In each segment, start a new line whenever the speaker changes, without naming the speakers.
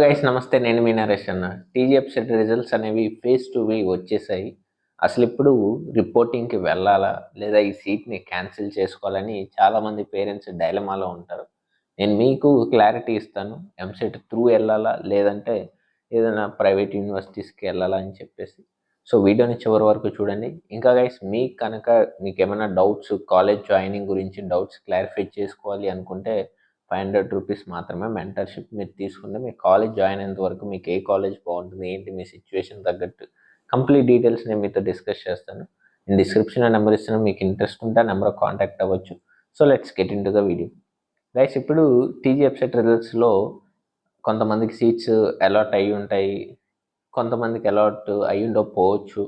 Guys నమస్తే, నేను మీ నరేష్ అన్న. టీజీఎఫ్ సెట్ రిజల్ట్స్ అనేవి ఫేజ్ 2వి వచ్చేసాయి. అసలు ఇప్పుడు రిపోర్టింగ్కి వెళ్ళాలా లేదా ఈ సీట్ని క్యాన్సిల్ చేసుకోవాలని చాలామంది పేరెంట్స్ డైలమాలో ఉంటారు. నేను మీకు క్లారిటీ ఇస్తాను. ఎంసెట్ త్రూ వెళ్ళాలా లేదంటే ఏదైనా ప్రైవేట్ యూనివర్సిటీస్కి వెళ్ళాలా అని చెప్పేసి. సో వీడియోని చివరి వరకు చూడండి. ఇంకా గైస్ మీకు కనుక మీకు ఏమైనా డౌట్స్, కాలేజ్ జాయినింగ్ గురించి డౌట్స్ క్లారిఫై చేసుకోవాలి అనుకుంటే ₹500 మాత్రమే మెంటర్షిప్ మీరు తీసుకుంటే మీ కాలేజ్ జాయిన్ అయ్యేంత వరకు మీకు ఏ కాలేజ్ బాగుంటుంది, ఏంటి మీ సిచ్యువేషన్ తగ్గట్టు కంప్లీట్ డీటెయిల్స్ నేను మీతో డిస్కస్ చేస్తాను. నేను డిస్క్రిప్షన్లో నెంబర్ ఇస్తాను, మీకు ఇంట్రెస్ట్ ఉంటే ఆ నెంబర్ కాంటాక్ట్ అవ్వచ్చు. So let's get in to the video. Guys ఇప్పుడు టీజీ వెబ్సైట్ రిజల్ట్స్లో కొంతమందికి సీట్స్ అలాట్ అయ్యి ఉంటాయి, కొంతమందికి అలాట్ అయ్యి ఉండకపోవచ్చు.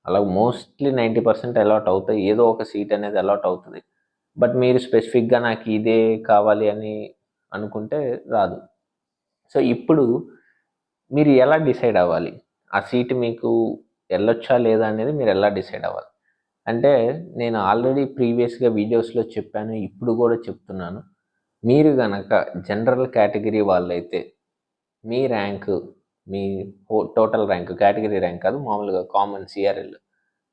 అలా మోస్ట్లీ 90% అలాట్ అవుతాయి, ఏదో ఒక సీట్ అనేది అలాట్ అవుతుంది. బట్ మీరు స్పెసిఫిక్గా నాకు ఇదే కావాలి అని అనుకుంటే రాదు. సో ఇప్పుడు మీరు ఎలా డిసైడ్ అవ్వాలి, ఆ సీట్ మీకు వెళ్ళొచ్చా లేదా అనేది మీరు ఎలా డిసైడ్ అవ్వాలి అంటే, నేను ఆల్రెడీ ప్రీవియస్గా వీడియోస్లో చెప్పాను, ఇప్పుడు కూడా చెప్తున్నాను. మీరు కనుక జనరల్ కేటగిరీ వాళ్ళైతే మీ ర్యాంకు, మీ టోటల్ ర్యాంక్, కేటగిరీ ర్యాంక్ కాదు, మామూలుగా common CRL,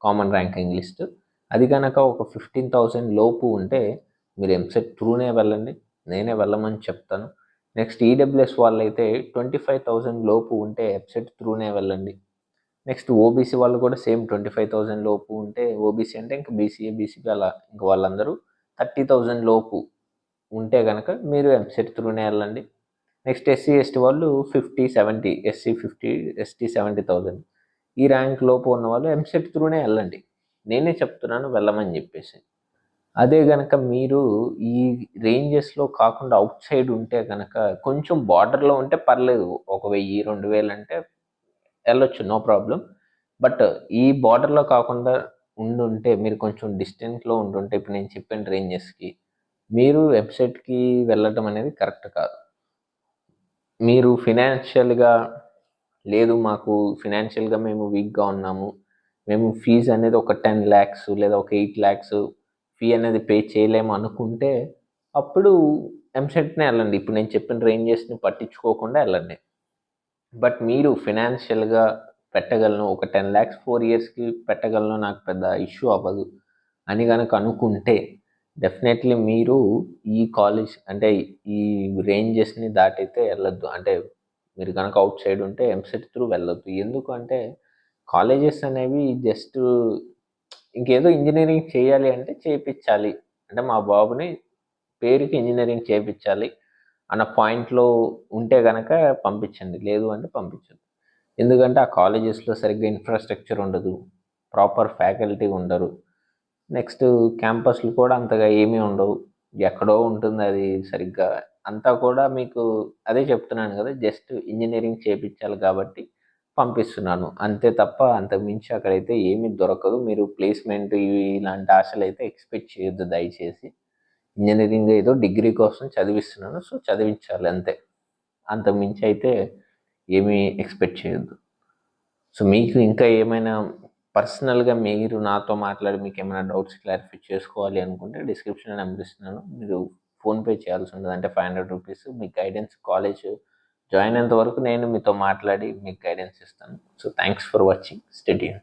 common ranking list, అది కనుక ఒక 15,000 లోపు ఉంటే మీరు ఎంసెట్ త్రూనే వెళ్ళండి, నేనే వెళ్ళమని చెప్తాను. నెక్స్ట్ ఈడబ్ల్యూఎస్ వాళ్ళైతే 25,000 లోపు ఉంటే ఎంసెట్ త్రూనే వెళ్ళండి. నెక్స్ట్ ఓబీసీ వాళ్ళు కూడా సేమ్ 25,000 లోపు ఉంటే, ఓబీసీ అంటే ఇంకా బీసీఏ, బీసీపీ అలా ఇంకా వాళ్ళందరూ 30,000 లోపు ఉంటే కనుక మీరు ఎంసెట్ త్రూనే వెళ్ళండి. నెక్స్ట్ ఎస్సీ ఎస్టీ వాళ్ళు 50-70, ఎస్సీ 50, ఎస్టీ 70,000 ఈ ర్యాంక్ లోపు ఉన్న వాళ్ళు ఎంసెట్ త్రూనే వెళ్ళండి, నేనే చెప్తున్నాను వెళ్ళమని చెప్పేసి. అదే కనుక మీరు ఈ రేంజెస్లో కాకుండా అవుట్ సైడ్ ఉంటే కనుక, కొంచెం బార్డర్లో ఉంటే పర్లేదు, 1,000-2,000 అంటే వెళ్ళొచ్చు, నో ప్రాబ్లం. బట్ ఈ బార్డర్లో కాకుండా ఉండుంటే, మీరు కొంచెం డిస్టెన్స్లో ఉండుంటే, ఇప్పుడు నేను చెప్పిన రేంజెస్కి మీరు వెబ్సైట్కి వెళ్ళటం అనేది కరెక్ట్ కాదు. మీరు ఫినాన్షియల్గా లేదు, మాకు ఫినాన్షియల్గా మేము వీక్గా ఉన్నాము, మేము ఫీజు అనేది ఒక 10 lakhs లేదా ఒక 8 lakhs ఫీ అనేది పే చేయలేము అనుకుంటే, అప్పుడు ఎంసెట్నే వెళ్ళండి, ఇప్పుడు నేను చెప్పిన రేంజెస్ని పట్టించుకోకుండా వెళ్ళండి. బట్ మీరు ఫినాన్షియల్గా పెట్టగలను, ఒక 10 lakhs 4 yearsకి పెట్టగలను, నాకు పెద్ద ఇష్యూ అవ్వదు అని కనుక అనుకుంటే, డెఫినెట్లీ మీరు ఈ కాలేజ్ అంటే ఈ రేంజెస్ని దాటైతే వెళ్ళొద్దు. అంటే మీరు కనుక అవుట్ సైడ్ ఉంటే ఎంసెట్ త్రూ వెళ్ళొద్దు. ఎందుకు అంటే కాలేజెస్ అనేవి జస్ట్ ఇంకేదో ఇంజనీరింగ్ చేయాలి అంటే చేయించాలి, అంటే మా బాబుని పేరుకి ఇంజనీరింగ్ చేయించాలి అన్న పాయింట్లో ఉంటే కనుక పంపించండి, లేదు అంటే పంపించండి. ఎందుకంటే ఆ కాలేజెస్లో సరిగ్గా ఇన్ఫ్రాస్ట్రక్చర్ ఉండదు, ప్రాపర్ ఫ్యాకల్టీ ఉండరు, నెక్స్ట్ క్యాంపస్లు కూడా అంతగా ఏమీ ఉండవు, ఎక్కడో ఉంటుంది అది సరిగ్గా. అంతా కూడా మీకు అదే చెప్తున్నాను కదా, జస్ట్ ఇంజనీరింగ్ చేయించాలి కాబట్టి పంపిస్తున్నాను అంతే తప్ప, అంతకు మించి అక్కడైతే ఏమీ దొరకదు. మీరు ప్లేస్మెంట్ ఇలాంటి ఆశలు అయితే ఎక్స్పెక్ట్ చేయొద్దు దయచేసి. ఇంజనీరింగ్ ఏదో డిగ్రీ కోసం చదివిస్తున్నాను, సో చదివించాలి అంతే, అంతకు మించి అయితే ఏమీ ఎక్స్పెక్ట్ చేయొద్దు. సో మీకు ఇంకా ఏమైనా పర్సనల్గా మీరు నాతో మాట్లాడి మీకు ఏమైనా డౌట్స్ క్లారిఫై చేసుకోవాలి అనుకుంటే డిస్క్రిప్షన్లో నెంబర్ ఇస్తున్నాను, మీరు ఫోన్పే చేయాల్సి ఉంటుంది, అంటే ₹500. మీకు గైడెన్స్, కాలేజ్ జాయిన్ అయ్యేంత వరకు నేను మీతో మాట్లాడి మీకు గైడెన్స్ ఇస్తాను. So thanks for watching, stay tuned.